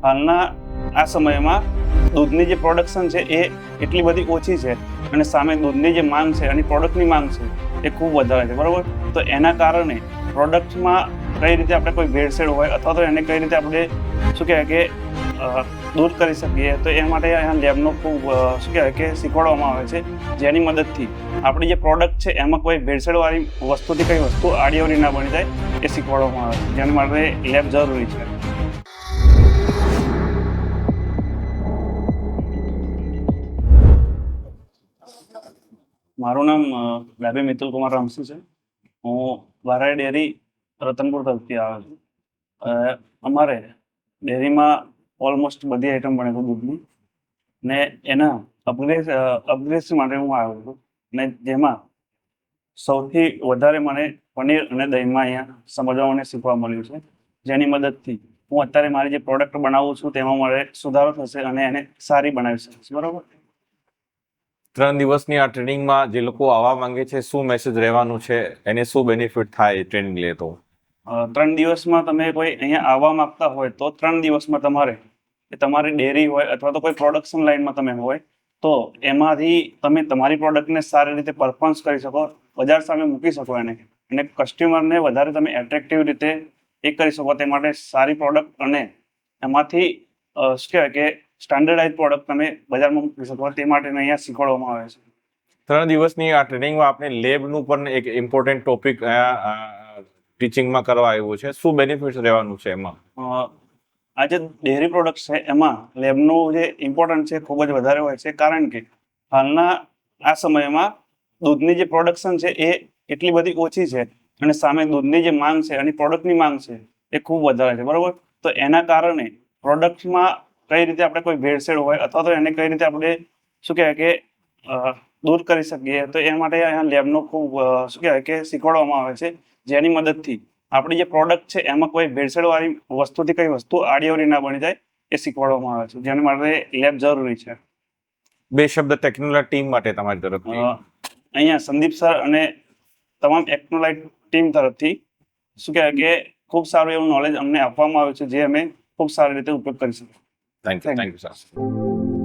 હાલના આ સમયમાં દૂધની જે પ્રોડક્શન છે એ એટલી બધી ઓછી છે અને સામે દૂધની જે માંગ છે અને પ્રોડક્ટની માંગ છે એ ખૂબ વધારે છે, બરાબર. તો એના કારણે પ્રોડક્ટમાં કઈ રીતે આપણે કોઈ ભેળસેળ હોય અથવા તો એને કઈ રીતે આપણે શું કહેવાય કે દૂર કરી શકીએ, તો એ માટે અહીંયા લેબનો ખૂબ શું કહેવાય કે શીખવાડવામાં આવે છે, જેની મદદથી આપણી જે પ્રોડક્ટ છે એમાં કોઈ ભેળસેળવાળી વસ્તુથી કઈ વસ્તુ આડીઅવળી ના બની જાય એ શીખવાડવામાં આવે છે, જેના માટે લેબ જરૂરી છે. મારું નામ ડાબે મિતુલ કુમાર રામસી છે. હું વારાઈ ડેરી રતનપુર તરફથી આવ્યો છું. અમારે ડેરીમાં ઓલમોસ્ટ બધી આઈટમ બને છે દૂધની, ને એના અપગ્રેડ માટે હું આવ્યો છું. ને જેમાં સૌથી વધારે મને પનીર અને દહીંમાં અહીંયા સમજવા અને શીખવા મળ્યું છે, જેની મદદથી હું અત્યારે મારી જે પ્રોડક્ટ બનાવું છું તેમાં મારે સુધારો થશે અને એને સારી બનાવી શકીશ, બરાબર. 3 દિવસની આ ટ્રેનિંગમાં જે લોકો આવવા માંગે છે, શું મેસેજ રહેવાનું છે, એને શું બેનિફિટ થાય ટ્રેનિંગ લે તો? 3 દિવસમાં તમે કોઈ અહીંયા આવવા માંગતા હોય તો 3 દિવસમાં તમારી ડેરી હોય અથવા તો કોઈ પ્રોડક્શન લાઇનમાં તમે હોય તો એમાંથી તમે તમારી પ્રોડક્ટને સારી રીતે પરફોર્મન્સ કરી શકો, બજાર સામે મૂકી શકો એને, અને કસ્ટમરને વધારે તમે એટ્રેક્ટિવ રીતે એ કરી શકો. તે માટે સારી પ્રોડક્ટ અને એમાંથી શું કહેવાય કે સ્ટાન્ડર્ડાઇઝ પ્રોડક્ટ તમે બજારમાં મૂકી શકો, તે માટે અહીંયા શીખવાડવામાં આવે છે. 3 દિવસની આ ટ્રેનિંગમાં આપણે લેબનું પણ એક ઇમ્પોર્ટન્ટ ટોપિક ટીચિંગમાં કરવા આવ્યું છે. શું બેનિફિટ રહેવાનું છે એમાં? આ જે ડેરી પ્રોડક્ટ છે એમાં લેબનું જે ઇમ્પોર્ટન્ટ છે ખૂબ જ વધારે હોય છે, કારણ કે હાલના આ સમયમાં દૂધની જે પ્રોડક્શન છે એ એટલી બધી ઓછી છે અને સામે દૂધની જે માંગ છે અને પ્રોડક્ટની માંગ છે એ ખૂબ વધારે છે, બરાબર. તો એના કારણે પ્રોડક્ટમાં કઈ રીતે આપણે કોઈ ભેળસેળ હોય અથવા તો એને કઈ રીતે આપણે શું કહેવાય કે દૂર કરી શકીએ, તો એ માટે અહીંયા લેબનો ખૂબ શું કહેવાય કે શીખવાડવામાં આવે છે, જેની મદદથી આપણી જે પ્રોડક્ટ છે એમાં કોઈ ભેળસેળવાળી વસ્તુથી કઈ વસ્તુ આડીઅવળી ના બની જાય એ શીખવાડવામાં આવે છે, જેના માટે લેબ જરૂરી છે. 2 શબ્દ ટેકનોલોજી ટીમ માટે તમારી તરફથી? અહીંયા સંદીપ સર અને તમામ ટેકનોલોજી ટીમ તરફથી શું કહેવાય કે ખૂબ સારું એવું નોલેજ અમને આપવામાં આવ્યું છે, જે અમે ખૂબ સારી રીતે ઉપયોગ કરી શકીએ. Thank you sir.